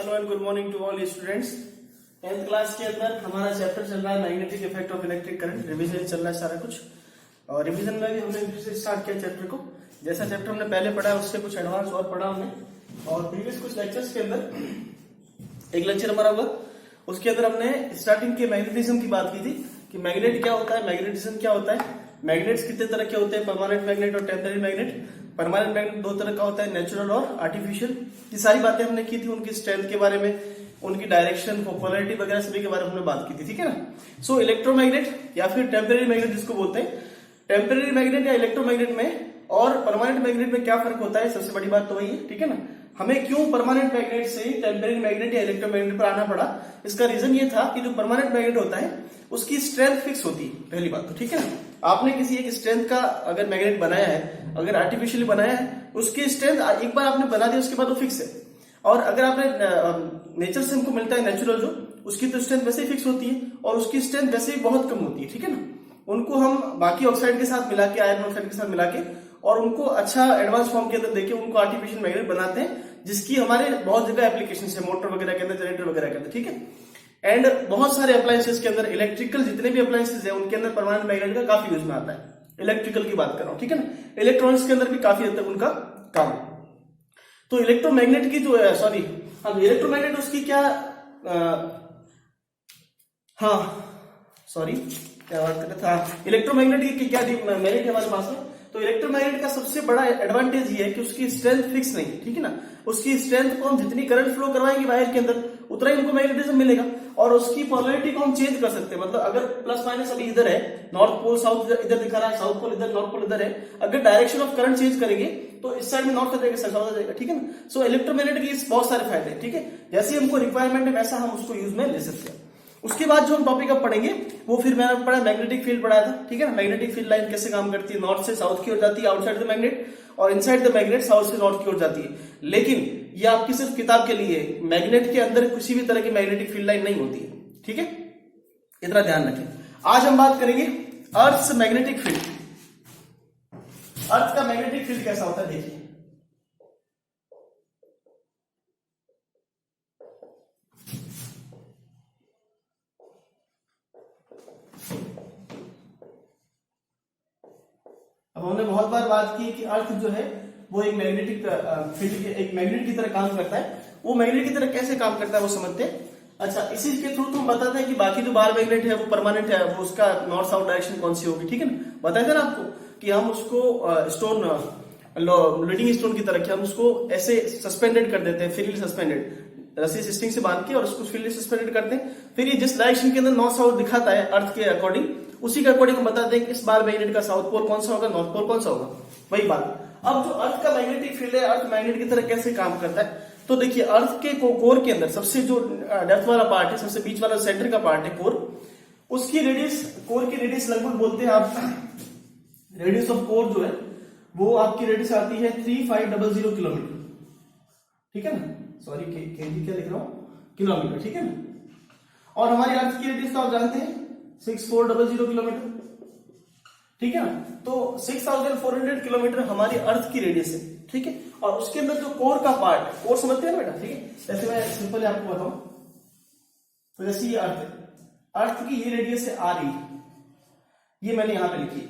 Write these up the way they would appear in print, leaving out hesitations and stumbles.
Hello and good morning to all students. 10th class के अंदर हमारा चैप्टर चल रहा है magnetic effect of electric current. Revision चल रहा है सारा कुछ, और रिवीजन में भी हमने फिर से स्टार्ट किया चैप्टर को। जैसा चैप्टर हमने पहले पढ़ा है उससे कुछ एडवांस और पढ़ा हमने, और प्रीवियस कुछ लेक्चर्स के अंदर एक लेक्चर हमारा हुआ, उसके अंदर हमने स्टार्टिंग के मैग्नेटिज्म की बात की थी कि मैग्नेट क्या होता है, मैग्नेटिज्म क्या होता है, मैग्नेट्स कितने तरह के होते हैं, परमानेंट मैग्नेट और टेम्पररी मैग्नेट। परमानेंट मैग्नेट दो तरह का होता है, नेचुरल और आर्टिफिशियल। ये सारी बातें हमने की थी, उनकी स्ट्रेंथ के बारे में, उनकी डायरेक्शन, पोलैरिटी वगैरह सभी के बारे में हमने बात की थी, ठीक है ना। सो इलेक्ट्रोमैग्नेट या फिर टेम्पररी मैग्नेट जिसको बोलते हैं, टेम्पररी मैग्नेट या इलेक्ट्रोमैग्नेट में और परमानेंट मैग्नेट में क्या फर्क होता है, सबसे बड़ी बात तो वही है, ठीक है ना। हमें क्यों परमानेंट मैग्नेट से टेम्पररी मैग्नेट या इलेक्ट्रोमैग्नेट पर आना पड़ा, इसका रीजन ये था कि जो परमानेंट मैग्नेट होता है उसकी स्ट्रेंथ फिक्स होती है, पहली बात तो, ठीक है ना। आपने किसी एक स्ट्रेंथ का अगर मैग्नेट बनाया है, अगर आर्टिफिशियली बनाया है, उसकी स्ट्रेंथ एक बार आपने बना दी उसके बाद वो फिक्स है। और अगर आपने नेचर से हमको मिलता है नेचुरल जो, उसकी तो स्ट्रेंथ वैसे ही फिक्स होती है और उसकी स्ट्रेंथ वैसे ही बहुत कम होती है, ठीक है ना। उनको हम बाकी ऑक्साइड के साथ मिला के, आयरन ऑक्साइड के साथ मिला के, और उनको अच्छा एडवांस फॉर्म के अंदर देके उनको आर्टिफिशियल मैग्नेट बनाते हैं, जिसकी हमारे बहुत जगह एप्लीकेशन है, मोटर वगैरह के अंदर, जनरेटर वगैरह के अंदर, ठीक है। एंड बहुत सारे अप्लायंसेस के अंदर, इलेक्ट्रिकल जितने भी अप्लायंसेस है उनके अंदर परमानेंट मैग्नेट का काफी यूज में आता है। इलेक्ट्रिकल की बात कर रहा हूं, ठीक है ना। इलेक्ट्रॉनिक्स के अंदर भी काफी हद तक उनका काम है। तो इलेक्ट्रोमैग्नेट की जो है, सॉरी हाँ, इलेक्ट्रोमैग्नेट उसकी क्या क्या बात कर रहा था, इलेक्ट्रोमैग्नेट की क्या मेरिट है हमारे पास में। तो इलेक्ट्रोमैग्नेट का सबसे बड़ा एडवांटेज ये है कि उसकी स्ट्रेंथ फिक्स नहीं है, ठीक है ना। उसकी स्ट्रेंथ को हम जितनी करंट फ्लो करवाएंगे वायर के अंदर उतना ही हमको मैग्नेटिज्म मिलेगा, और उसकी पोलैरिटी को हम चेंज कर सकते हैं। मतलब अगर प्लस माइनस अभी इधर है, नॉर्थ पोल साउथ इधर दिखा रहा है, साउथ पोल इधर, नॉर्थ पोल इधर है, अगर डायरेक्शन ऑफ करंट चेंज करेंगे तो इस साइड में नॉर्थ आ जाएगा, साउथ आ जाएगा, ठीक है ना। सो इलेक्ट्रोमैग्नेट के बहुत सारे फायदे हैं, ठीक है। जैसे हमको रिक्वायरमेंट है वैसा हम उसको यूज में ले सकते हैं। उसके बाद जो हम टॉपिक अब पढ़ेंगे वो फिर मैंने पढ़ा मैग्नेटिक फील्ड पढ़ाया था, ठीक है ना। मैग्नेटिक फील्ड लाइन कैसे काम करती है, नॉर्थ से साउथ की ओर जाती है आउटसाइड द मैग्नेट, और इनसाइड द मैग्नेट साउथ से नॉर्थ की ओर जाती है। लेकिन ये आपकी सिर्फ किताब के लिए, मैग्नेट के अंदर किसी भी तरह की मैग्नेटिक फील्ड लाइन नहीं होती है, ठीक है, इतना ध्यान रखें। आज हम बात करेंगे अर्थ मैग्नेटिक फील्ड। अर्थ का मैग्नेटिक फील्ड कैसा होता है, देखिए। अब हमने बहुत बार बात की कि अर्थ जो है वो एक मैग्नेटिक फील्ड के, एक मैग्नेट की तरह काम करता है। वो मैग्नेट की तरह कैसे काम करता है वो समझते हैं। अच्छा, इसी के थ्रू तुम बताते हैं कि बाकी जो बार मैग्नेट है वो परमानेंट है, वो उसका नॉर्थ साउथ डायरेक्शन कौन सी होगी, ठीक है ना। बताया था ना आपको कि हम उसको स्टोन, लीडिंग स्टोन की तरह, हम उसको ऐसे सस्पेंडेड कर देते हैं, फ्रीली सस्पेंडेड, रस्सी स्ट्रिंग से बांध के, और उसको फ्रीली सस्पेंडेड करते हैं। फिर ये जिस डायरेक्शन के अंदर नॉर्थ साउथ दिखाता है अर्थ के अकॉर्डिंग, उसी के अकॉर्डिंग हम बताते हैं कि इस बार मैग्नेट का साउथ पोल कौन सा होगा, नॉर्थ पोल कौन सा होगा, वही बात। अब जो अर्थ का मैग्नेटिक फील्ड है, अर्थ मैग्नेट की तरह कैसे काम करता है, तो देखिए अर्थ के कोर के अंदर सबसे जो डेप्थ वाला पार्ट है, सबसे बीच वाला सेंटर का पार्ट है कोर, उसकी रेडियस, कोर की रेडियस लगभग बोलते हैं आप, रेडियस ऑफ कोर जो है वो आपकी रेडियस आती है 3500 किलोमीटर, ठीक है ना। सॉरी केजी क्या लिख रहा हूं, किलोमीटर, ठीक है ना। और हमारी अर्थ की रेडियस तो आप जानते हैं 6400 किलोमीटर, ठीक है ना। तो 6400 किलोमीटर हमारी अर्थ की रेडियस है, ठीक है। और उसके अंदर जो कोर का पार्ट, कोर समझते हैं ना बेटा, ठीक है। जैसे मैं सिंपल आपको बताऊं, तो जैसे ये अर्थ है, अर्थ की ये रेडियस है आर ई, ये मैंने यहां पे लिखी,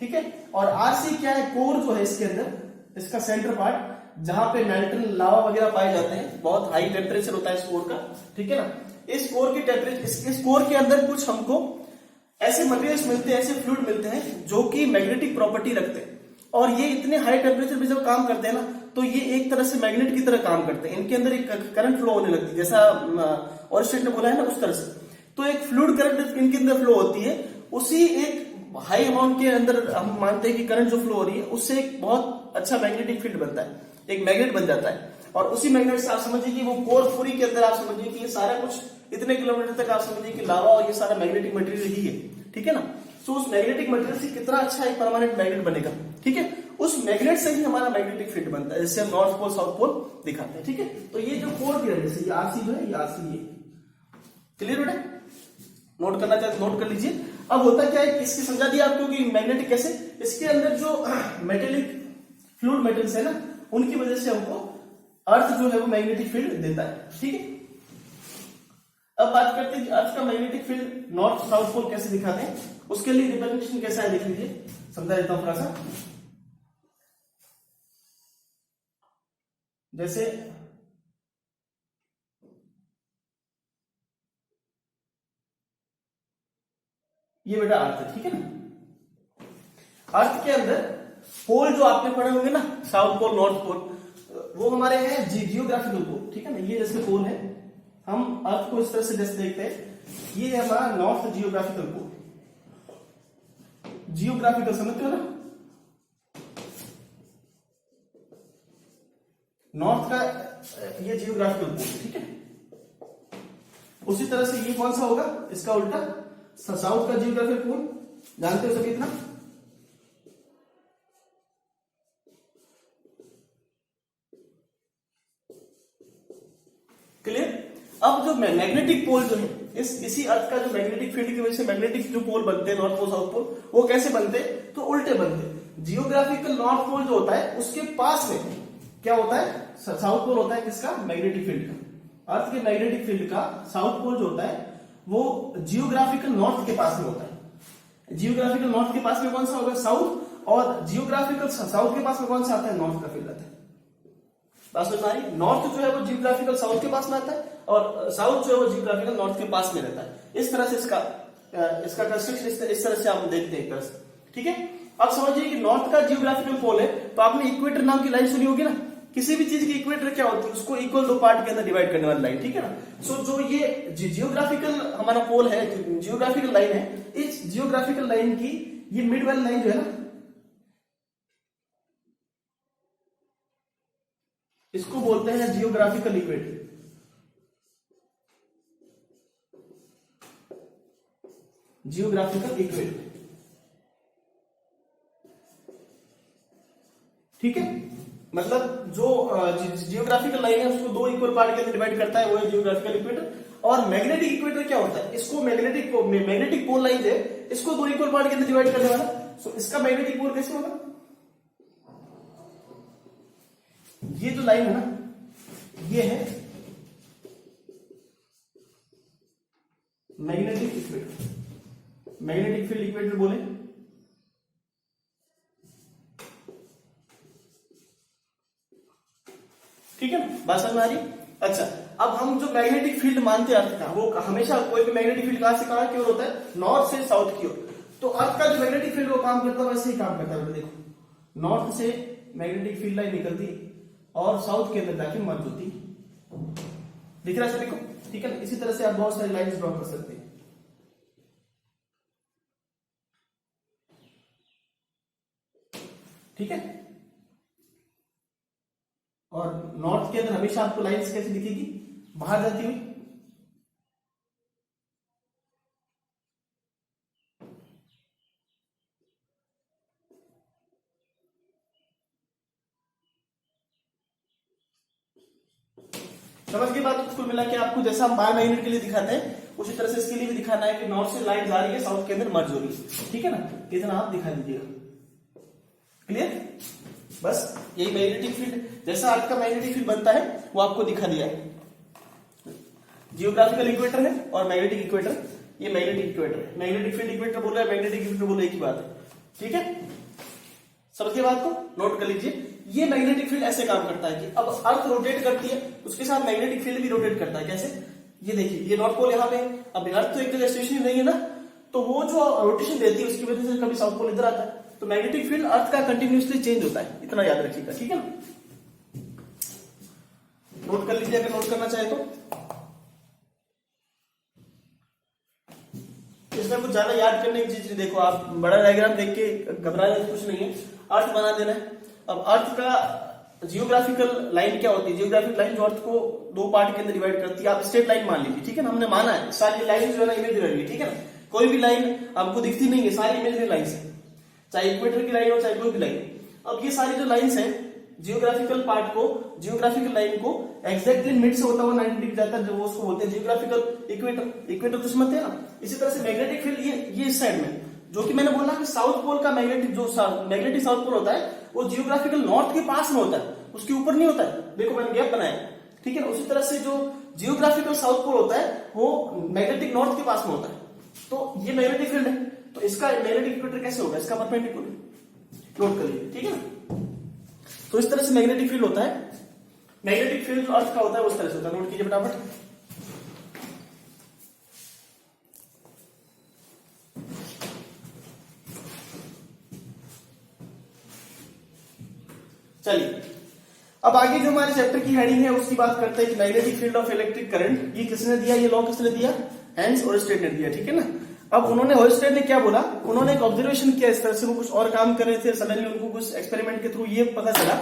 ठीक है। और आर सी क्या है, कोर जो है इसके अंदर, इसका सेंटर पार्ट, जहां पे मेल्टन लावा वगैरह पाए जाते हैं, बहुत हाई टेम्परेचर होता है इस कोर का, ठीक है ना। इस कोर की टेम्परेचर, इस कोर के अंदर कुछ हमको ऐसे मटेरियल्स मिलते हैं, ऐसे फ्लूइड मिलते हैं जो कि मैग्नेटिक प्रॉपर्टी रखते हैं, और ये इतने हाई टेम्परेचर पे जब काम करते हैं ना, तो ये एक तरह से मैग्नेट की तरह काम करते हैं। इनके अंदर एक करंट फ्लो होने लगती है, जैसा और स्टेट ने बोला है ना, उस तरह से। तो एक फ्लूइड करंट इनके अंदर फ्लो होती है, उसी एक हाई अमाउंट के अंदर हम मानते हैं कि करंट जो फ्लो हो रही है उससे एक बहुत अच्छा मैग्नेटिक फील्ड बनता है, एक मैग्नेट बन जाता है। और उसी मैग्नेट से आप समझिए कि वो कोर पूरी के अंदर आप समझिए कि ये सारा कुछ इतने किलोमीटर तक आप समझिए कि लावा और ये सारा मैग्नेटिक मटेरियल ही है, ठीक है ना। सो उस मैग्नेटिक मटेरियल से कितना अच्छा एक परमानेंट मैग्नेट बनेगा, ठीक है। उस मैग्नेट से ही हमारा मैग्नेटिक फील्ड बनता है, जैसे हम नॉर्थ पोल साउथ पोल दिखाते हैं, ठीक है। तो ये जो कोर की रेडियस है, ये आरसी जो है, ये आरसी, ये क्लियर बेटा, नोट करना चाहते नोट कर लीजिए। अब होता क्या है, इसकी समझा दिया आपको कि मैग्नेटिक कैसे, इसके अंदर जो मेटेलिक फ्लूइड मेटल्स है ना, उनकी वजह से हमको अर्थ जो है वो मैग्नेटिक फील्ड देता है, ठीक है। अब बात करते हैं कि अर्थ का magnetic field north south pole कैसे दिखाते हैं, उसके लिए रिप्रेजेंटेशन कैसा है देख लीजिए, समझा देता हूं थोड़ा सा। जैसे ये बेटा अर्थ है, ठीक है ना। अर्थ के अंदर पोल जो आपने पढ़े होंगे ना, साउथ पोल नॉर्थ पोल, वो हमारे हैं जियोग्राफिकल पोल, ठीक है ना। ये जैसे पोल है, हम अर्थ को इस तरह से जैसे देखते हैं, ये है हमारा नॉर्थ जियोग्राफिकल पोल। जियोग्राफिकल समझते हो ना, नॉर्थ का ये जियोग्राफिकल पोल, ठीक है। उसी तरह से ये कौन सा होगा, इसका उल्टा साउथ का जियोग्राफिकल पोल, जानते हो सभी इतना। क्लियर। अब जो मैग्नेटिक पोल जो है, इसी अर्थ का जो मैग्नेटिक फील्ड की वजह से मैग्नेटिक जो पोल बनते हैं नॉर्थ पोल साउथ पोल, वो कैसे बनते हैं, तो उल्टे बनते हैं। जियोग्राफिकल नॉर्थ पोल जो होता है उसके पास में क्या होता है, साउथ पोल होता है किसका, मैग्नेटिक फील्ड का। अर्थ के मैग्नेटिक फील्ड का साउथ पोल जो होता है वो जियोग्राफिकल नॉर्थ के पास में होता है। जियोग्राफिकल नॉर्थ के पास में कौन सा होगा, साउथ, और जियोग्राफिकल साउथ के पास में कौन सा आता है, नॉर्थ का फील्ड आता है। बात समझ में आ रही। नॉर्थ जो है वो जियोग्राफिकल साउथ के पास में आता है, और साउथ जो है वो जियोग्राफिकल नॉर्थ के पास में रहता है। इस तरह से इसका कंस्ट्रक्शन इस तरह से आप देखते हैं, एक तरह से, ठीक है। अब समझिए कि नॉर्थ का जियोग्राफिकल पोल है, तो आपने इक्वेटर नाम की लाइन सुनी होगी ना। किसी भी चीज की इक्वेटर क्या होती है, उसको इक्वल दो पार्ट के अंदर डिवाइड करने वाली लाइन, ठीक है ना। सो जो ये जियोग्राफिकल हमारा पोल है, जियोग्राफिकल लाइन है, इस जियोग्राफिकल लाइन की ये मिड वाली लाइन जो है ना, इसको बोलते हैं जियोग्राफिकल इक्वेटर। जियोग्राफिकल इक्वेटर, ठीक है। मतलब जो जियोग्राफिकल लाइन है उसको दो इक्वल पार्ट के अंदर डिवाइड करता है, वो है जियोग्राफिकल इक्वेटर। और मैग्नेटिक इक्वेटर क्या होता है, इसको मैग्नेटिक पोल लाइन है, इसको दो इक्वल पार्ट के अंदर डिवाइड करने वाला। सो इसका मैग्नेटिक पोल कैसे होगा, ये जो लाइन है ना, ये है magnetic equator, magnetic field equator बोले। ठीक है ना, बात समझ में आ रही। अच्छा, अब हम जो मैग्नेटिक फील्ड मानते हैं अर्थ का, वो हमेशा कोई भी मैग्नेटिक फील्ड कहां से कहां की ओर होता है, नॉर्थ से साउथ की ओर। तो अर्थ का जो मैग्नेटिक फील्ड वो काम करता है वैसे ही काम करता है। देखो, नॉर्थ से मैग्नेटिक फील्ड लाइन निकलती है और साउथ के अंदर जाके मर्ज होती है। दिख रहा है सभी को, ठीक है ना। इसी तरह से आप बहुत सारी लाइंस ड्रॉ कर सकते हैं, ठीक है। और नॉर्थ के अंदर हमेशा आपको लाइंस कैसे दिखेगी, बाहर जाती हुई। समझ के बाद कुल मिला के आपको जैसा हम बाय मैग्नेट के लिए दिखाते हैं उसी तरह से इसके लिए भी दिखाना है कि नॉर्थ से लाइन जा रही है, साउथ के अंदर मर्ज हो रही है, ठीक है ना। इतना आप दिखा दीजिएगा। क्लियर। बस यही मैग्नेटिक फील्ड, जैसा अर्थ का मैग्नेटिक फील्ड बनता है वो आपको दिखा दिया है। जियोग्राफिकल इक्वेटर है और मैग्नेटिक इक्वेटर, ये मैग्नेटिक इक्वेटर है। मैग्नेटिक फील्ड इक्वेटर बोल रहा है, मैग्नेटिक इक्वेटर बोल रहा है, एक ही बात है, ठीक है। समझ के बात को नोट कर लीजिए। ये मैग्नेटिक फील्ड ऐसे काम करता है कि अब अर्थ रोटेट करती है, उसके साथ मैग्नेटिक फील्ड भी रोटेट करता है। कैसे, ये देखिए, ये नॉर्थ पोल यहाँ पे, अब अर्थ तो एक जगह स्टेशनरी नहीं है ना, तो वो जो रोटेशन देती है उसकी वजह से कभी साउथ पोल इधर आता है। तो मैग्नेटिक फील्ड अर्थ का कंटिन्यूसली चेंज होता है, इतना याद रखिएगा, ठीक है ना। नोट कर लीजिए अगर नोट करना चाहे तो। इसमें कुछ ज्यादा याद करने की चीज नहीं। देखो, आप बड़ा डायग्राम देख के घबराने की कुछ नहीं है, अर्थ बना देना है। अब अर्थ का जियोग्राफिकल लाइन क्या होती है, जियोग्राफिकल लाइन जो अर्थ को दो पार्ट के अंदर डिवाइड करती है। आप स्ट्रेट लाइन मान लीजिए, ठीक है ना, हमने माना है सारी लाइन जो है ना इमेजिनरी, ठीक है ना। कोई भी लाइन आपको दिखती नहीं है, सारी इमेजिनरी लाइन है, चाहे इक्वेटर की लाइन हो चाहे कोई भी लाइन। अब ये सारी जो लाइन्स है, जियोग्राफिकल पार्ट को, जियोग्राफिकल लाइन को एग्जैक्टली मिड से होता हुआ 90 डिग्री जाता है, जो वो उसको बोलते हैं जियोग्राफिकल इक्वेटर। इक्वेटर तो समझते हैं ना। इसी तरह से मैग्नेटिक फील्ड ये इस साइड में, जो कि मैंने बोला कि साउथ पोल का मैग्नेटिक मैग्नेटिक साउथ पोल होता है वो जियोग्राफिकल नॉर्थ के पास में होता है, उसके ऊपर नहीं होता है। देखो मैंने गैप बनाया, ठीक है ना। उसी तरह से जो जियोग्राफिकल साउथ पोल होता है वो मैग्नेटिक नॉर्थ के पास में होता है। तो ये मैग्नेटिक फील्ड है, तो इसका मैग्नेटिक इक्वेटर कैसे होगा, इसका परपेंडिकुलर नोट करिए, ठीक है ना। तो इस तरह से मैग्नेटिक फील्ड होता है, मैग्नेटिक फील्ड अर्थ का होता है उस तरह से होता है, नोट कीजिए फटाफट। चलिए अब आगे जो हमारे चैप्टर की हेडिंग है उसकी बात करते हैं कि magnetic field of electric current, ये किसने दिया, ये लॉ किसने दिया, हैंस ओरस्टेड ने दिया, ठीक है ना। अब उन्होंने ओरस्टेड ने क्या बोला, उन्होंने एक ऑब्जर्वेशन किया, इस तरह से वो कुछ और काम कर रहे थे, सडनली उनको कुछ एक्सपेरिमेंट के थ्रू ये पता चला,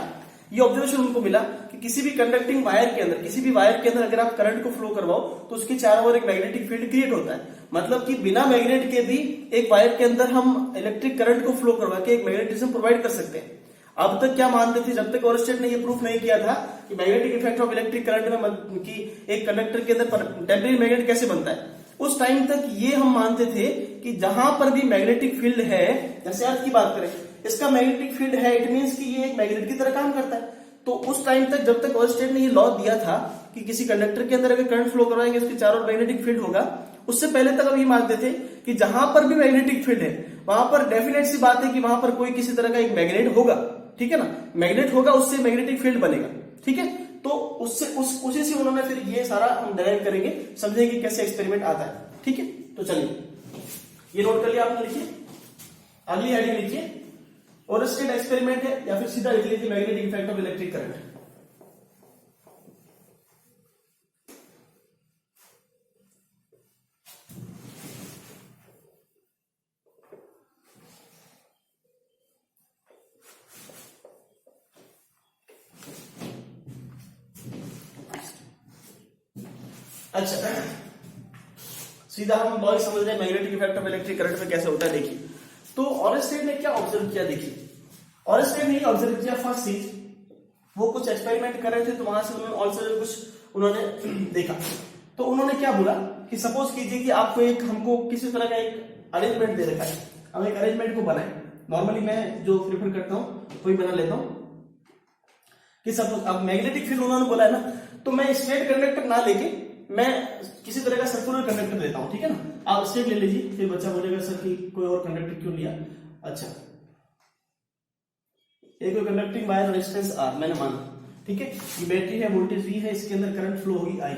ये ऑब्जर्वेशन उनको मिला कि किसी भी कंडक्टिंग वायर के अंदर, किसी भी वायर के अंदर अगर आप करंट को फ्लो करवाओ तो उसके चारों ओर एक मैग्नेटिक फील्ड क्रिएट होता है। मतलब कि बिना मैग्नेट के भी एक वायर के अंदर हम इलेक्ट्रिक करंट को फ्लो करवा के एक मैग्नेटिज्म प्रोवाइड कर सकते हैं। अब तक क्या मानते थे, जब तक ओरस्टेड ने ये प्रूफ नहीं किया था कि magnetic effect of electric current में कि एक कंडक्टर के अंदर टेम्परेरी मैग्नेट कैसे बनता है, उस टाइम तक ये हम मानते थे कि जहां पर भी मैग्नेटिक फील्ड है, जैसे अर्थ की बात करें, इसका मैग्नेटिक फील्ड है, इट मींस कि ये एक मैग्नेट की तरह काम करता है। तो उस टाइम तक, जब तक ओरस्टेड ने ये लॉ दिया था कि किसी कंडक्टर के अंदर अगर करंट फ्लो करवाएंगे उसके चारों ओर मैग्नेटिक फील्ड होगा, उससे पहले तक हम ये मानते थे कि जहां पर भी मैग्नेटिक फील्ड है वहां पर डेफिनेट सी बात है कि वहां पर कोई किसी तरह का एक मैग्नेट होगा, ठीक है ना, मैग्नेट होगा, उससे मैग्नेटिक फील्ड बनेगा, ठीक है। तो उससे उसी से उन्होंने फिर ये सारा हम डिराइव करेंगे, समझेंगे कैसे एक्सपेरिमेंट आता है, ठीक है। तो चलिए ये नोट कर लिया आपने, लिखिए अगली हेडिंग लिखिए, ओरस्टेड एक्सपेरिमेंट है या फिर सीधा लिख लीजिए magnetic effect of electric current. अच्छा सीधा हम लॉ समझ रहे हैं magnetic effect of electric current में कैसे होता है। देखिए तो ओरस्टेड ने क्या ऑब्जर्व किया, देखिए ओरस्टेड ने ऑब्जर्व किया फर्स्ट चीज, वो कुछ एक्सपेरिमेंट कर रहे थे तो वहां से उन्होंने ऑल्सो कुछ उन्होंने देखा। तो उन्होंने क्या बोला कि सपोज कीजिए कि आपको एक, हमको किसी तरह का एक अरेंजमेंट दे रखा है, हम एक अरेंजमेंट को बनाए, नॉर्मली मैं जो प्रेफर करता हूं वही बना लेता हूं कि सपोज अब मैग्नेटिक फील्ड उन्होंने बोला है ना, तो मैं स्ट्रेट कंडक्टर ना लेके मैं किसी तरह का सर्कुलर कंडक्टर लेता हूं, ठीक है ना। आप स्ट्रेट ले लीजिए, फिर बच्चा बोलेगा सर कि कोई और कंडक्टर क्यों लिया। अच्छा एक कंडक्टिंग वायर रेजिस्टेंस आर मैंने माना, ठीक है, ये बैटरी है, वोल्टेज वी है, इसके अंदर करंट फ्लो होगी आई,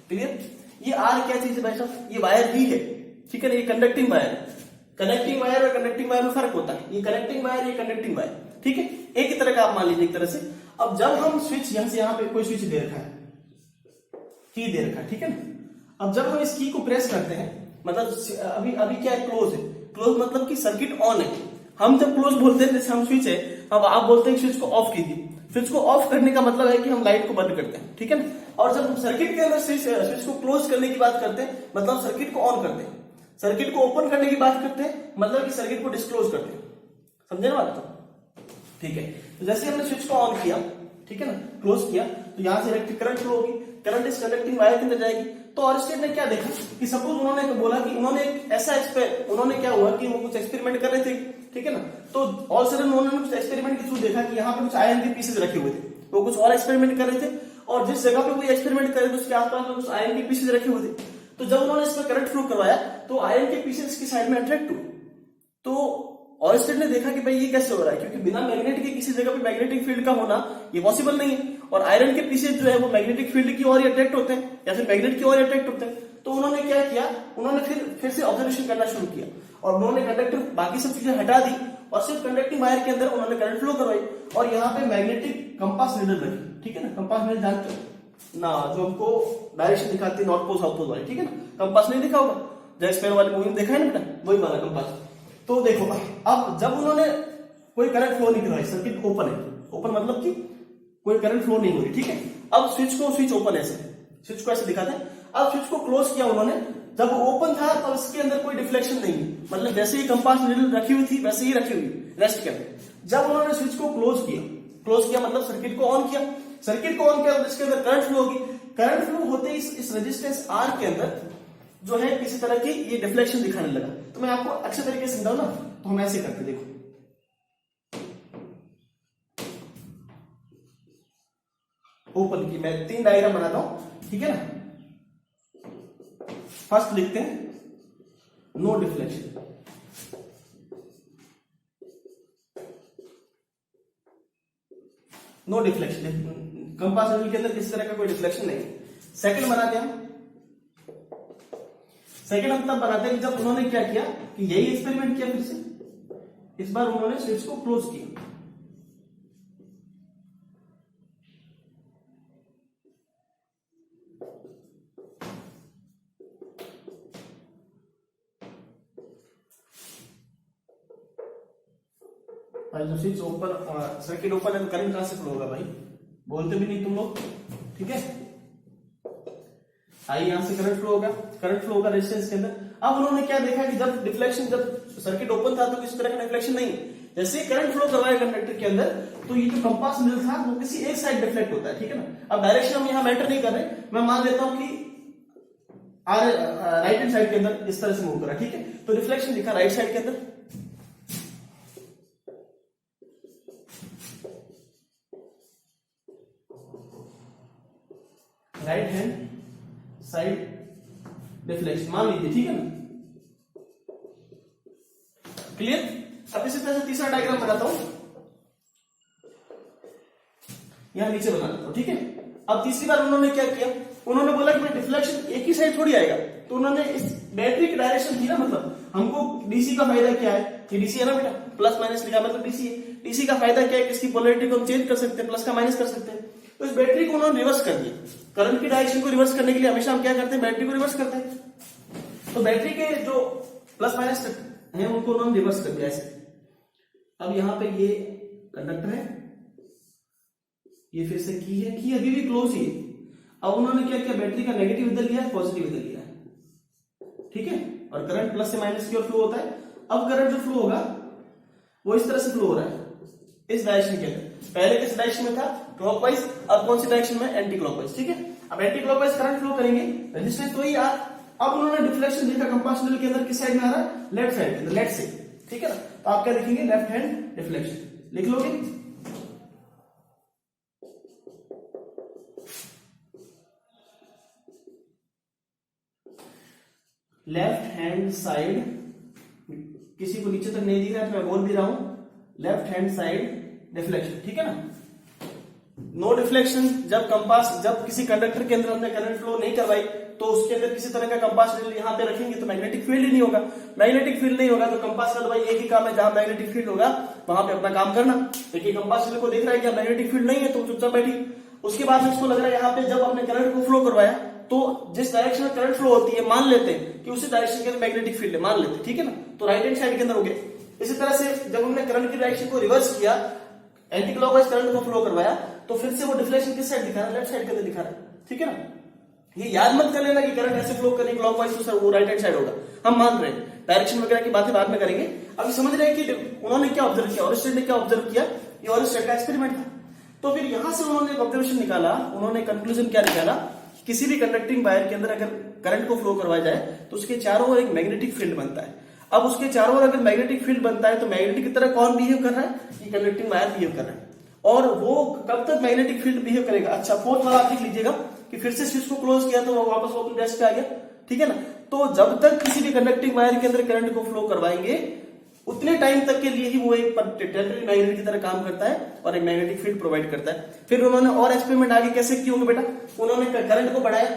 क्लियर। ये आर क्या चीज है भाई साहब, ये वायर ही है, ठीक है ना, ये कंडक्टिंग वायर है। कनेक्टिंग वायर और कंडक्टिंग वायर में फर्क होता है, ये कनेक्टिंग वायर, ये कंडक्टिंग वायर, ठीक है, एक ही तरह का आप मान लीजिए एक तरह से। अब जब हम स्विच यहां से यहां पे कोई स्विच दे रखा है, की दे रखा है, ठीक है ना, अब जब हम इस की को प्रेस करते हैं, मतलब अभी अभी क्या है, क्लोज है, क्लोज मतलब कि सर्किट ऑन है। हम जब क्लोज बोलते हैं, जैसे हम स्विच है, अब आप बोलते हैं स्विच को ऑफ कीजिए, स्विच को ऑफ करने का मतलब है कि हम लाइट को बंद करते हैं, ठीक है ना। और जब हम सर्किट के अंदर स्विच को क्लोज करने की बात करते हैं, मतलब सर्किट को ऑन करते हैं। सर्किट को ओपन करने की बात करते हैं, मतलब कि सर्किट को डिस्क्लोज करते हैं, समझे ना बात, तो ठीक है। तो जैसे हमने स्विच को ऑन किया, ठीक है ना, क्लोज किया, तो यहां से इलेक्ट्रिक करंट फ्लो होगी, करंट इस कंडक्टिंग वायर के अंदर जाएगी। तो ओरस्टेड ने क्या देखा कि सपोज उन्होंने बोला कि उन्होंने एक ऐसा उन्होंने क्या हुआ कि वो कुछ एक्सपेरिमेंट कर रहे थे, ठीक है ना, तो ऑल सडन उन्होंने कुछ एक्सपेरिमेंट के थ्रू देखा कि यहाँ पे कुछ आयरन के पीसेस रखे हुए थे, वो कुछ और एक्सपेरिमेंट कर रहे थे, और जिस जगह पे वो एक्सपेरिमेंट कर रहे थे उसके आसपास में कुछ आयरन के पीसेस रखे हुए थे। तो जब उन्होंने इसमें करंट फ्लो करवाया तो आयरन के पीसेस की साइड में अट्रैक्ट हुए। तो ओरस्टेड ने देखा कि भाई ये कैसे हो रहा है, क्योंकि बिना मैग्नेट के किसी जगह पे मैग्नेटिक फील्ड का होना ये पॉसिबल नहीं है, और आयरन के पीसेस जो है वो मैग्नेटिक फील्ड की ओर ही अट्रैक्ट होते हैं या फिर मैग्नेट की ओर अट्रैक्ट होते हैं। तो उन्होंने क्या किया, उन्होंने फिर से ऑब्जर्वेशन करना शुरू किया, और उन्होंने कंडक्टर बाकी सब चीजें हटा दी और सिर्फ कंडक्टिंग वायर के अंदर उन्होंने करंट फ्लो करवाई, और यहाँ पे मैग्नेटिक कंपास नीडल रखी, ठीक है ना। कंपास नीडल जानते हो ना, जो हमको डायरेक्शन दिखाती है, नॉर्थ पोल साउथ पोल वाली, ठीक है ना। कंपास नहीं दिखा होगा, जैक स्पैरो वाली मूवी में देखा है ना बेटा, वही वाला कंपास। तो देखो अब जब उन्होंने कोई करंट फ्लो नहीं करवाई, सर्किट ओपन है, ओपन मतलब कि कोई करंट फ्लो नहीं हो रही, ठीक है। अब स्विच ओपन है, स्विच को ऐसे दिखाते हैं। अब स्विच को क्लोज किया उन्होंने, जब ओपन था तो इसके अंदर कोई डिफ्लेक्शन नहीं है, मतलब जैसे ही कंपास नीडल रखी हुई थी वैसे ही रखी हुई रेस्ट के अंदर। जब उन्होंने स्विच को क्लोज किया मतलब सर्किट को ऑन किया, तो इसके अंदर करंट फ्लो होगी। करंट फ्लो होते ही इस रेजिस्टेंस आर के अंदर जो है किसी तरह की ये डिफ्लेक्शन दिखाने लगा। तो मैं आपको अच्छे तरीके से समझाऊं ना, तो हम ऐसे करते, देखो ओपन की मैं 3 डायग्राम बनाता हूं, ठीक है ना। फर्स्ट लिखते हैं no deflection. No deflection, compass needle के अंदर किसी तरह का कोई डिफ्लेक्शन नहीं है। सेकंड बनाते हैं हम, सेकंड हम तब बनाते हैं कि जब उन्होंने क्या किया कि यही एक्सपेरिमेंट किया, फिर से इस बार उन्होंने स्विच को क्लोज किया। भाई जो स्विच ओपन, सर्किट ओपन है तो करंट कहां से फ्लो होगा भाई, बोलते भी नहीं तुम लोग, ठीक है। आई यहां से करंट फ्लो होगा, करंट फ्लो होगा रेजिस्टेंस के अंदर। अब उन्होंने क्या देखा कि जब डिफ्लेक्शन, जब सर्किट ओपन था तो किसी तरह का डिफ्लेक्शन नहीं, जैसे करंट फ्लो करवाया कंडक्टर के अंदर तो ये जो कंपास निडल था वो किसी एक साइड डिफ्लेक्ट होता है, ठीक है ना। अब डायरेक्शन हम यहां मैटर नहीं कर रहे, मैं मान लेता हूं कि राइट हैंड साइड के अंदर इस तरह से मूव कर रहा है, ठीक है। तो रिफ्लेक्शन दिखा राइट साइड के अंदर, राइट हैंड साइड डिफ्लेक्शन मान लीजिए, ठीक है ना, क्लियर। अब इसी तरह से तीसरा डायग्राम बनाता हूं, यहां नीचे बना लेता हूं, ठीक है। अब तीसरी बार उन्होंने क्या किया, उन्होंने बोला कि डिफ्लेक्शन एक ही साइड थोड़ी आएगा, तो उन्होंने इस बैटरी की डायरेक्शन थी ना, मतलब हमको डीसी का फायदा क्या है, कि डीसी है ना बेटा, प्लस माइनस लिखा मतलब डीसी है। डीसी का फायदा क्या है कि इसकी पोलैरिटी को हम चेंज कर सकते हैं, प्लस का माइनस कर सकते हैं। तो इस बैटरी को उन्होंने रिवर्स कर दिया। करंट की डायरेक्शन को रिवर्स करने के लिए हमेशा हम क्या करते हैं, बैटरी को रिवर्स करते हैं। तो बैटरी के जो प्लस माइनस है उनको उन्होंने रिवर्स कर दिया ऐसे। अब यहां पे ये कंडक्टर है, ये फिर से की है, की अभी भी क्लोज ही है। अब उन्होंने क्या किया, बैटरी का नेगेटिव इधर लिया है, पॉजिटिव इधर लिया है, ठीक है। और करंट प्लस से माइनस की ओर फ्लो होता है। अब करंट जो फ्लो होगा वो इस तरह से फ्लो हो रहा है, इस डायरेक्शन के अंदर। पहले किस डायरेक्शन में था, क्लॉकवाइज, अब कौन सी डायरेक्शन में, एंटी क्लॉकवाइज, ठीक है। अब एंटी क्लॉकवाइज करंट फ्लो करेंगे, रेजिस्टेंस तो ही आ। अब उन्होंने डिफ्लेक्शन देखा कंपास निडल के अंदर किस साइड में आ रहा है, लेफ्ट साइड के अंदर, लेफ्ट से, ठीक है ना। तो आप क्या लिखेंगे, लेफ्ट हैंड डिफ्लेक्शन लिख लोगे। लेफ्ट हैंड साइड, किसी को नीचे तक नहीं दिख रहा है तो मैं बोल भी रहा हूं, लेफ्ट हैंड साइड डिफ्लेक्शन, ठीक है ना। नो डिफ्लेक्शन, जब किसी कंडक्टर के अंदर हमने करंट फ्लो नहीं करवाई तो उसके अंदर किसी तरह का कंपास निडल यहां पे रखेंगे तो मैग्नेटिक फील्ड ही नहीं होगा। मैग्नेटिक फील्ड नहीं होगा तो कंपास निडल भाई एक ही काम है, जहां मैग्नेटिक फील्ड होगा वहां पे अपना काम करना। देखिए कंपास निडल को देख रहा है कि मैग्नेटिक फील्ड नहीं है तो चुपचाप बैठी। उसके बाद इसको लग रहा है यहाँ पे जब हमने करंट को फ्लो करवाया तो जिस डायरेक्शन में करंट फ्लो होती है मान लेते हैं कि उसी डायरेक्शन के अंदर मैग्नेटिक फील्ड है, मान लेते हैं, ठीक है ना। तो राइट हैंड साइड के अंदर हो गया। इसी तरह से जब हमने करंट की डायरेक्शन को रिवर्स किया, एंटी क्लॉकवाइज करंट को फ्लो करवाया, तो फिर से वो डिफ्लेक्शन किस साइड दिखा रहा है, लेफ्ट साइड के अंदर दिखा रहा है, ठीक है ना। ये याद मत कर लेना कि करंट ऐसे फ्लो करें क्लॉकवाइज तो सर वो राइट हैंड साइड होगा, हम मान रहे हैं। डायरेक्शन वगैरह की बातें बाद में करेंगे, अभी समझ रहे हैं कि उन्होंने क्या ऑब्जर्व किया, ऑरिस्टेड ने क्या ऑब्जर्व किया, ये ऑरिस्टेड का एक्सपेरिमेंट था। तो फिर यहां से उन्होंने एक ऑब्जर्वेशन निकाला, उन्होंने कंक्लूजन क्या निकाला, किसी भी कंडक्टिंग वायर के अंदर अगर करंट को फ्लो करवाया जाए तो उसके चारों ओर एक मैग्नेटिक फील्ड बनता है। अब उसके चारों ओर अगर मैग्नेटिक फील्ड बनता है तो मैग्नेटिक की तरह कौन बिहेव कर रहा है, ये कंडक्टिंग वायर बिहेव कर रहा है। और वो कब तक मैग्नेटिक फील्ड बिहेव करेगा, अच्छा फोर्थ वाला आप लिख लीजिएगा कि फिर से स्विच को क्लोज किया तो वो वापस ओपन डेस्क पे आ गया, ठीक है ना। तो जब तक किसी भी कंडक्टिंग वायर के अंदर करंट को फ्लो करवाएंगे उतने टाइम तक के लिए ही वो एक टेम्परेरी मैग्नेट की तरह काम करता है और एक मैग्नेटिक फील्ड प्रोवाइड करता है। फिर उन्होंने और एक्सपेरिमेंट आगे कैसे किए होंगे बेटा, उन्होंने करंट को बढ़ाया,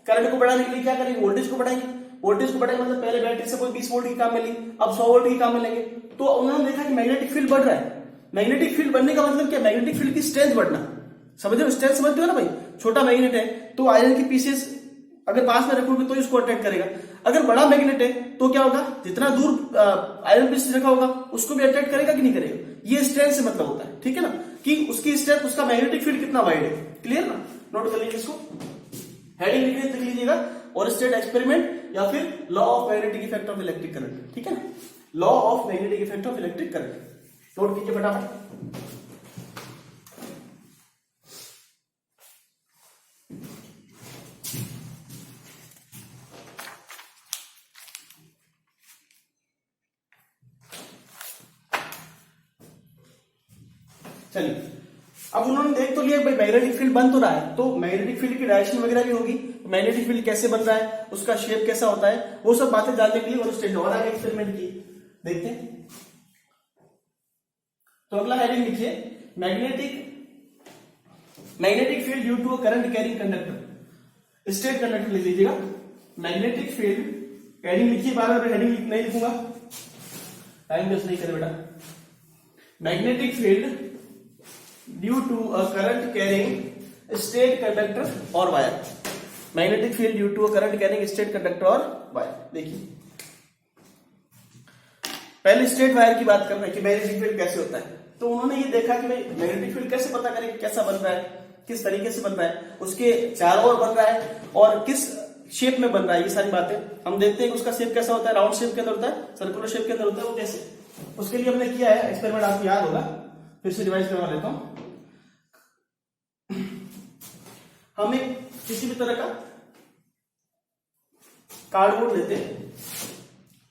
करंट को बढ़ाने के लिए क्या करेंगे, वोल्टेज को बढ़ाएंगे। वोल्टेज को बढ़ाएंगे मतलब पहले बैटरी से कोई 20 वोल्ट की काम मिली, अब 100 वोल्ट की काम मिलेंगे। तो उन्होंने देखा कि मैग्नेटिक फील्ड बढ़ रहा है। मैग्नेटिक फील्ड बढ़ने का मतलब क्या, मैग्नेटिक फील्ड की स्ट्रेंथ बढ़ना, समझ हो, स्ट्रेंथ समझते हो ना भाई। छोटा मैग्नेट है तो आयरन की पीसेस अगर पास में रखोगे तो इसको अट्रैक्ट करेगा। अगर बड़ा मैग्नेट है तो क्या होगा, जितना दूर आयरन पीस रखा होगा उसको भी अट्रैक्ट करेगा कि नहीं करेगा। ये स्ट्रेंथ से मतलब होता है, ठीक है ना, कि उसकी स्ट्रेंथ, उसका मैग्नेटिक फील्ड कितना वाइड है। क्लियर ना, नोट कर लीजिए इसको, हेडिंग लिख लीजिएगा, और स्टेट एक्सपेरिमेंट या फिर law of magnetic effect of electric current, ठीक है ना, law of magnetic effect of electric current. Note कीजिए फटाफट। चलिए अब उन्होंने देख तो लिया भाई मैग्नेटिक फील्ड बन तो रहा है, तो मैग्नेटिक फील्ड की डायरेक्शन वगैरह भी होगी, मैग्नेटिक फील्ड कैसे बन रहा है, उसका शेप कैसा होता है, वो सब बातें जानने के लिए उन्होंने स्टेट और आगे एक्सपेरिमेंट की। देखते हैं, तो अगला हेडिंग लिखिए magnetic field due to a current carrying conductor, straight conductor लिख लीजिएगा। मैग्नेटिक फील्ड हेडिंग लिखिए, बार बार हेडिंग नहीं लिखूंगा, टाइम वेस्ट नहीं करे बेटा। Magnetic field due to a current carrying straight conductor or wire, magnetic field due to a current carrying straight conductor or wire. देखिए पहले स्टेट वायर की बात करना है कि मैग्नेटिक फील्ड कैसे होता है, तो उन्होंने ये देखा कि भाई मैग्नेटिक फील्ड कैसे पता करें कैसा बन रहा है, किस तरीके से बन रहा है, उसके चारों ओर बन रहा है और किस शेप में बन रहा है, ये सारी बातें हम देखते हैं कि उसका शेप कैसा होता है, राउंड शेप के अंदर होता है, सर्कुलर शेप के अंदर होता है, वो कैसे, उसके लिए हमने किया है एक्सपेरिमेंट, आपको याद होगा, फिर से रिवाइज करवा लेता हूं। हमें किसी भी तरह का कार्डबोर्ड लेते हैं,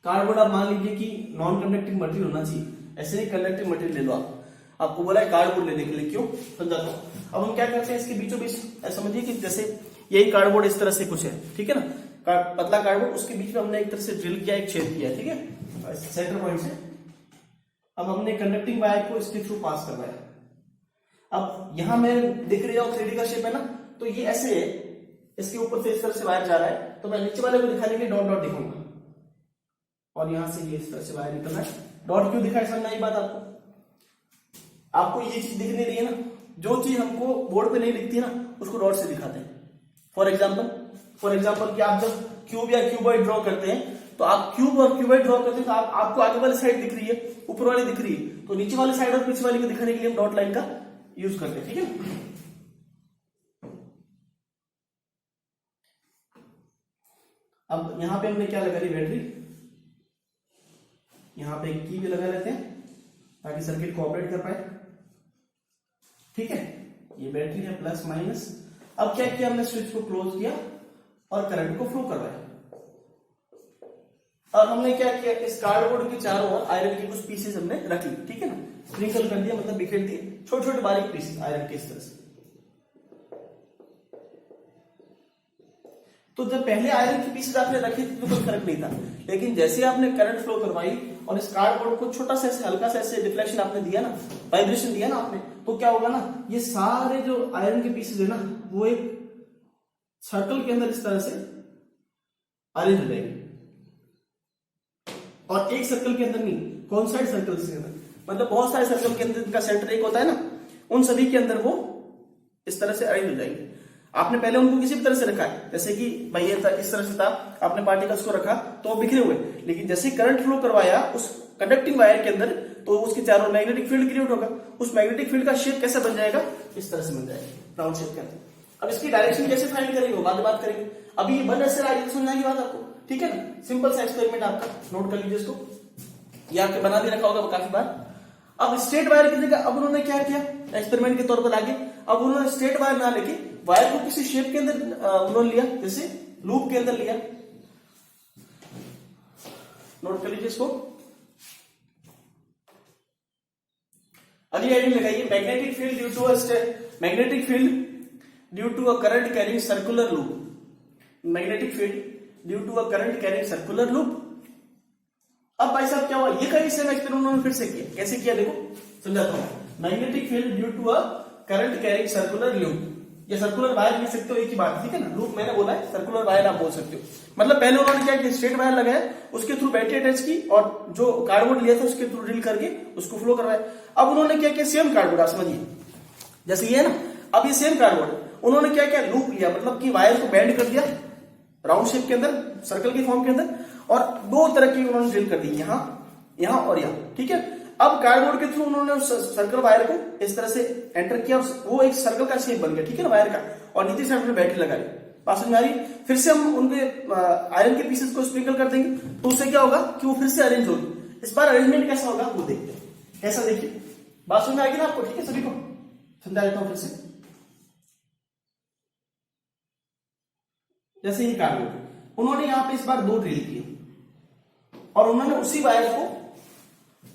कार्डबोर्ड आप मान लीजिए कि नॉन कंडक्टिंग मटेरियल होना चाहिए, ऐसे नहीं कंडक्टिंग मटेरियल ले लो आप, आपको बोला है कार्डबोर्ड लेने के लिए, क्यों समझाता हूं। अब हम क्या करते हैं, इसके बीचों बीच समझिए कि जैसे यही कार्डबोर्ड इस तरह से कुछ है, ठीक है ना, पतला कार्डबोर्ड, उसके बीच में हमने एक तरह से ड्रिल किया, एक छेद किया, ठीक है, सेंटर पॉइंट से। अब हमने कंडक्टिंग वायर को इसके थ्रू पास करवाया। अब यहां में दिख रही है 3D का शेप है ना, तो ये ऐसे है, इसके ऊपर से इस तरह से वायर जा रहा है, तो मैं नीचे वाले को दिखाने के लिए डॉट डॉट दिखाऊंगा, और यहां से ये इस तरह से वायर निकल रहा है। डॉट क्यों दिखाया, समझना ये बात आपको ये चीज दिख नहीं रही है ना, जो चीज हमको बोर्ड पे नहीं दिखती ना, उसको डॉट से दिखाते हैं। फॉर एग्जाम्पल कि आप जब क्यूब या क्यूबॉइड ड्रॉ करते हैं, तो आप क्यूब और क्यूबॉइड ड्रॉ करते हैं, तो आपको आगे वाली साइड दिख रही है, ऊपर वाली दिख रही है, तो नीचे वाली साइड और पीछे वाली को दिखाने के लिए हम डॉट लाइन का यूज करते हैं, ठीक है। अब यहां पे हमने क्या लगा ली, बैटरी, यहां पे एक की भी लगा लेते हैं ताकि सर्किट कोऑपरेट कर पाए, ठीक है। ये बैटरी है प्लस माइनस। अब क्या किया हमने, स्विच को क्लोज किया और करंट को फ्लो करवाया। और हमने क्या किया, इस कार्डबोर्ड के चारों ओर आयरन के कुछ पीसेस हमने रख ली, ठीक है ना, स्प्रिंकल कर दिया, मतलब बिखेर दिए छोटे छोटे बारीक पीसेस आयरन के इस तरह से। तो जब पहले आयरन के पीसेस आपने रखे थे तो कोई फर्क नहीं था, लेकिन जैसे आपने करंट फ्लो करवाई और इस कार्डबोर्ड को छोटा सा हल्का सा ऐसे डिफ्लेक्शन आपने दिया ना, वाइब्रेशन दिया ना आपने, तो क्या होगा ना, ये सारे जो आयरन के पीसेस है ना, वो एक सर्कल के अंदर इस तरह से अरेंज हो जाएंगे, और एक सर्कल के अंदर नहीं, कौन साइड सर्कल के अंदर, मतलब बहुत सारे सर्कल के अंदर का सेंटर एक होता है ना, उन सभी के अंदर वो इस तरह से अरेंज हो जाएंगे। आपने पहले उनको किसी भी तरह से रखा है, जैसे कि भाई ये इस तरह से था, आपने पार्टिकल्स को रखा तो वो बिखरे हुए, लेकिन जैसे करंट फ्लो करवाया उस कंडक्टिंग वायर के अंदर, तो उसके चारों मैग्नेटिक फील्ड क्रिएट होगा, उस मैग्नेटिक फील्ड का शेप कैसे बन जाएगा, इस तरह से बन जाएगा राउंड शेप के अंदर। अब इसकी डायरेक्शन कैसे फाइंड करेंगे, बाद में बात करेंगे, अभी ये बन ऐसे रहा है, समझना की बात आपको, ठीक है ना। सिंपल सा एक्सपेरिमेंट आपका नोट कर लीजिए इसको, ये आपके बना भी रखा होगा काफी बार। अब स्ट्रेट वायर की जगह अब उन्होंने क्या किया एक्सपेरिमेंट के तौर पर आगे, अब उन्होंने स्ट्रेट वायर ना लेके वायर को किसी शेप के अंदर उन्होंने लिया, जैसे लूप के अंदर लिया, नोट कर लीजिए इसको। अगली हेडिंग लगाइए, magnetic field due to a current carrying circular loop, magnetic field due to a current carrying circular loop. अब भाई साहब क्या हुआ, ये कहीं सेम एक्सपेरिमेंट उन्होंने फिर से किया, कैसे किया देखो समझाता हूं। Magnetic field due to a current carrying circular loop, या सर्कुलर वायर लिख सकते हो, एक ही बात, ठीक है ना, लूप मैंने बोला है, सर्कुलर वायर आप बोल सकते हो। मतलब पहले उन्होंने क्या किया, स्ट्रेट वायर लगाया, उसके थ्रू बैटरी अटैच की, और जो कार्डबोर्ड लिया था उसके थ्रू ड्रिल करके उसको फ्लो करवाया। अब उन्होंने क्या किया, सेम कार्डबोर्ड आप समझिए, जैसे ये है ना, अब ये सेम कार्डबोर्ड उन्होंने क्या किया, लूप लिया, मतलब कि वायर को बैंड कर दिया राउंड शेप के अंदर, सर्कल की फॉर्म के अंदर, और दो तरह की उन्होंने ड्रिल कर दी, यहां और यहां, ठीक है। अब कार्डबोर्ड के थ्रू उन्होंने सर्कल वायर को इस तरह से एंटर किया, वो एक सर्कल का शेप बन गया, ठीक है ना, वायर का, और नीचे साइड में बैटरी लगा ली, बात समझ में आ रही। फिर से हम उनके आयरन के पीसेस को स्प्रिंकल कर देंगे, तो उससे क्या होगा कि वो फिर से अरेंज होगी। इस बार अरेंजमेंट कैसा होगा वो देखते हैं, कैसा देखिए, बात समझ में आएगी ना आपको, ठीक है, सभी को समझा देता हूं फिर से। जैसे ये कार्डबोर्ड उन्होंने यहां पे इस बार दो ड्रिल किए, और उन्होंने उसी वायर को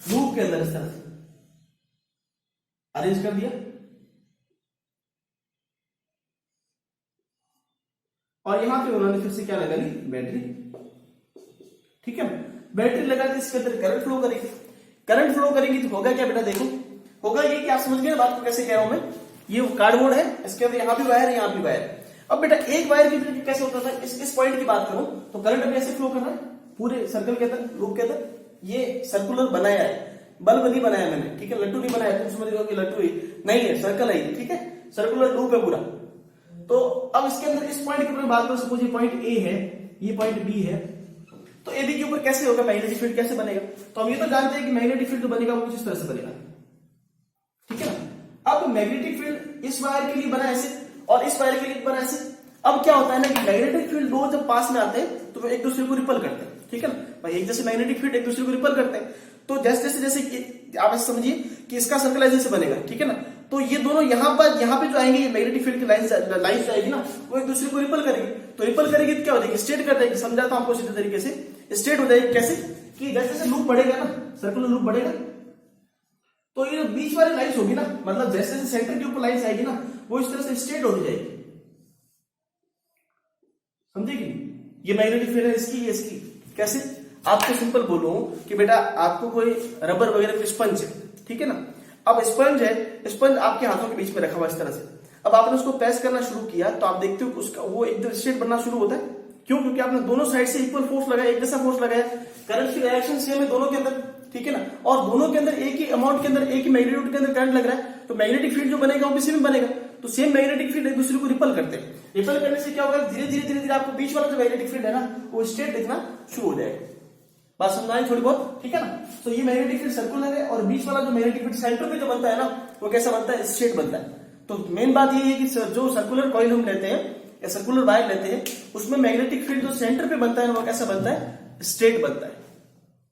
लूप के अंदर इस तरह से अरेंज कर दिया, और यहां पे उन्होंने फिर से क्या लगा ली, बैटरी। ठीक है, बैटरी लगा दी, इसके अंदर करंट फ्लो करेगी। करंट फ्लो करेगी तो होगा क्या बेटा, देखो होगा ये कि आप समझ गए बात को कैसे कह रहा हूं मैं। ये कार्डबोर्ड है, इसके अंदर यहाँ भी वायर है, यहाँ भी वायर है। अब बेटा एक वायर की वजह कैसे होता था, इस पॉइंट की बात करूं तो करंट अभी ऐसे फ्लो कर रहा है पूरे सर्कल के अंदर, लूप के अंदर। ये सर्कुलर बनाया है, बल्ब नहीं बनाया मैंने, ठीक है, लट्टू नहीं बनाया। तुम समझ रहे हो कि लट्टू ही नहीं है, सर्कल है, ठीक है, सर्कुलर लूप है पूरा। तो अब इसके अंदर इस पॉइंट के ऊपर बात करो, सपोज ये पॉइंट ए है, ये पॉइंट बी है, तो ए बी के ऊपर कैसे होगा मैग्नेटिक फील्ड, कैसे बनेगा। तो हम ये तो जानते हैं कि मैग्नेटिक फील्ड बनेगा वो किस तरह से बनेगा, ठीक है ना। अब मैग्नेटिक फील्ड इस वायर के लिए बना ऐसे और इस वायर के लिए बना ऐसे। अब क्या होता है ना कि मैग्नेटिक फील्ड दो जब पास में आते हैं तो वो एक दूसरे को रिपल करते हैं, ठीक है ना भाई, एक जैसे मैग्नेटिक फील्ड एक दूसरे को रिपल करते हैं। तो जैसे जैसे कि आप ऐसे समझिए कि इसका सर्कल ऐसे बनेगा, ठीक है ना। तो ये दोनों यहाँ पे जो आएंगे, ये मैग्नेटिक फील्ड की लाइन आएगी ना, वो एक दूसरे को रिपल करेगी। तो रिपल करेगी तो क्या हो जाएगी, स्ट्रेट कर जाएगी। समझाता हूं आपको सीधे तरीके से, स्ट्रेट हो जाएगी। कैसे कि जैसे जैसे लूप बढ़ेगा ना, सर्कुलर लूप बढ़ेगा, तो ये जो बीच वाली लाइन्स होगी ना, मतलब जैसे जैसे सेंटर के ऊपर लाइन्स आएगी ना, वो इस तरह से स्ट्रेट होती जाएगी। समझे कि ये मैग्नेटिक फील्ड है इसकी, ये इसकी। कैसे, आपको सिंपल बोलूं कि बेटा आपको कोई रबर वगैरह कोई स्पंज है, ठीक है ना। अब स्पंज है, स्पंज आपके हाथों के बीच में रखा हुआ इस तरह से। अब आपने उसको प्रेस करना शुरू किया तो आप देखते हो कि उसका वो एकदम स्ट्रेट बनना शुरू होता है। क्यों, क्योंकि आपने दोनों साइड से इक्वल फोर्स लगाया, एक जैसा फोर्स लगाया। करंट की डायरेक्शन सेम है दोनों के अंदर, ठीक है ना, और दोनों के अंदर एक ही अमाउंट के अंदर, एक ही मैग्नीट्यूड के अंदर करंट लग रहा है। तो मैग्नेटिक फील्ड जो बनेगा वो भी सेम बनेगा। तो सेम मैग्नेटिक फील्ड एक दूसरे को रिपल करते हैं। रिपल करने से क्या होगा, धीरे धीरे आपको बीच वाला जो मैग्नेटिक फील्ड है ना, वो स्ट्रेट दिखना शुरू हो जाएगा। बात समझाएं थोड़ी बहुत, ठीक है ना। तो ये मैग्नेटिक फील्ड सर्कुलर है, और बीच वाला जो मैग्नेटिक फील्ड सेंटर पे जो बनता है ना, वो कैसा बनता है, स्ट्रेट बनता है। तो मेन बात ये है कि जो सर्कुलर कॉइल हम लेते हैं या सर्कुलर वायर लेते हैं, उसमें मैग्नेटिक फील्ड जो सेंटर पे बनता है ना, वो कैसा बनता है, स्ट्रेट बनता है।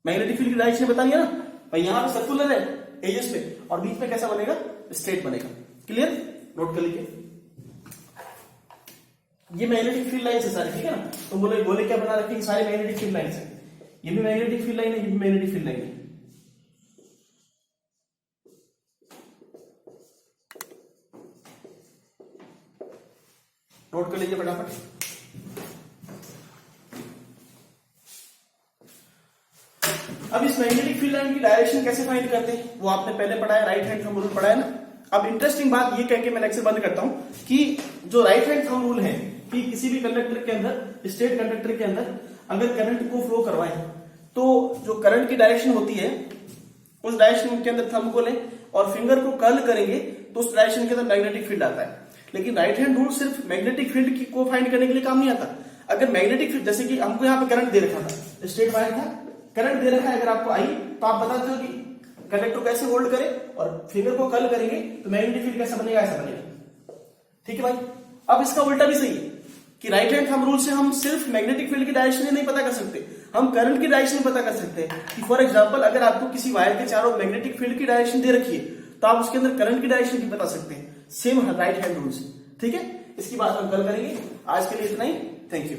मैग्नेटिक फील्ड की डायरेक्शन बतानी है ना भाई, यहाँ पे सर्कुलर है एजेस पे, और बीच में कैसा बनेगा, स्ट्रेट बनेगा। क्लियर, नोट कर लीजिए। ये मैग्नेटिक फील्ड लाइन है सारी, ठीक है ना। तो बोले क्या बना रखी, सारी मैग्नेटिक फील्ड लाइन है। ये भी मैग्नेटिक फील्ड लाइन है, ये भी मैग्नेटिक फील्ड लाइन है। नोट कर लीजिए फटाफट। अब इस मैग्नेटिक फील्ड लाइन की डायरेक्शन कैसे फाइंड करते हैं, वो आपने पहले पढ़ा है, राइट हैंड थंब रूल पढ़ा है ना। अब इंटरेस्टिंग बात ये कह के मैं लेक्चर बंद करता हूं कि जो राइट हैंड थंब रूल है कि किसी भी कंडक्टर के अंदर, स्ट्रेट कंडक्टर के अंदर अगर करंट को फ्लो करवाएं, तो जो करंट की डायरेक्शन होती है उस डायरेक्शन के अंदर थंब को लें और फिंगर को कर्ल करेंगे तो उस डायरेक्शन के अंदर मैग्नेटिक फील्ड आता है। लेकिन राइट हैंड रूल सिर्फ मैग्नेटिक फील्ड की को फाइंड करने के लिए काम नहीं आता। अगर मैग्नेटिक फील्ड, जैसे कि हमको यहाँ पे करंट दे रखा था, स्ट्रेट वायर था, करंट दे रखा है, अगर आपको आई तो आप बताते हो कि कंडक्टर को कैसे होल्ड करें और फिंगर को कर्ल करेंगे तो मैग्नेटिक फील्ड कैसा बनेगा, ऐसा बनेगा, ठीक है भाई। अब इसका उल्टा भी सही है कि राइट हैंड थंब रूल से हम सिर्फ मैग्नेटिक फील्ड की डायरेक्शन ही नहीं पता कर सकते, हम करंट की डायरेक्शन पता कर सकते हैं। कि फॉर एग्जांपल अगर आपको किसी वायर के चारों मैग्नेटिक फील्ड की डायरेक्शन दे रखी है तो आप उसके अंदर करंट की डायरेक्शन भी बता सकते हैं, सेम राइट हैंड रूल से, ठीक है। इसकी बात हम कल करेंगे। आज के लिए इतना ही, थैंक यू।